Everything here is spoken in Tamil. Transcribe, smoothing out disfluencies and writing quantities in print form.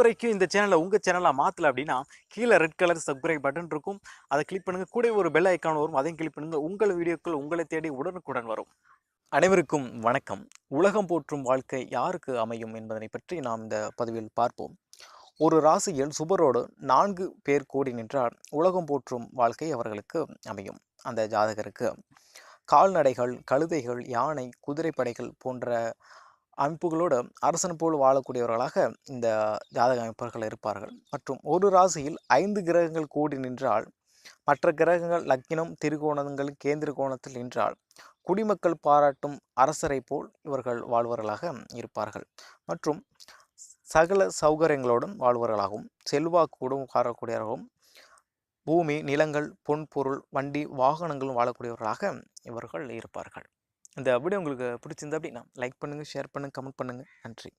இதுவரைக்கும் இந்த சேனலை உங்கள் சேனலாக மாற்றலை அப்படின்னா கீழே ரெட் கலர் சப்ஸ்கிரைப் பட்டன் இருக்கும். அதை கிளிக் பண்ணுங்கள். கூட ஒரு பெல் ஐக்கான் வரும், அதையும் கிளிக் பண்ணுங்கள். உங்கள் வீடியோக்கள் உங்களை தேடி உடனுக்குடன் வரும். அனைவருக்கும் வணக்கம். உலகம் போற்றும் வாழ்க்கை யாருக்கு அமையும் என்பதனை பற்றி நாம் இந்த பதிவில் பார்ப்போம். ஒரு ராசியில் சுபரோடு 4 பேர் கூடி நின்றால் உலகம் போற்றும் வாழ்க்கை அவர்களுக்கு அமையும். அந்த ஜாதகருக்கு கால்நடைகள், கழுதைகள், யானை, குதிரைப்படைகள் போன்ற அமைப்புகளோடு அரசன் போல் வாழக்கூடியவர்களாக இந்த ஜாதக அமைப்பர்கள் இருப்பார்கள். மற்றும் ஒரு ராசியில் 5 கிரகங்கள் கூடி நின்றால், மற்ற கிரகங்கள் லக்கினம், திரிகோணங்கள், கேந்திர கோணத்தில் நின்றால் குடிமக்கள் பாராட்டும் அரசரை போல் இவர்கள் வாழ்வர்களாக இருப்பார்கள். மற்றும் சகல சௌகரியங்களோடும் வாழ்வர்களாகவும் செல்வாக்கூடும் காரக்கூடியவர்களும் பூமி, நிலங்கள், பொன் பொருள், வண்டி, வாகனங்களும் வாழக்கூடியவர்களாக இவர்கள் இருப்பார்கள். இந்த வீடியோ உங்களுக்கு பிடிச்சிருந்தா அப்படின்னா லைக் பண்ணுங்கள், ஷேர் பண்ணுங்கள், கமெண்ட் பண்ணுங்கள். நன்றி.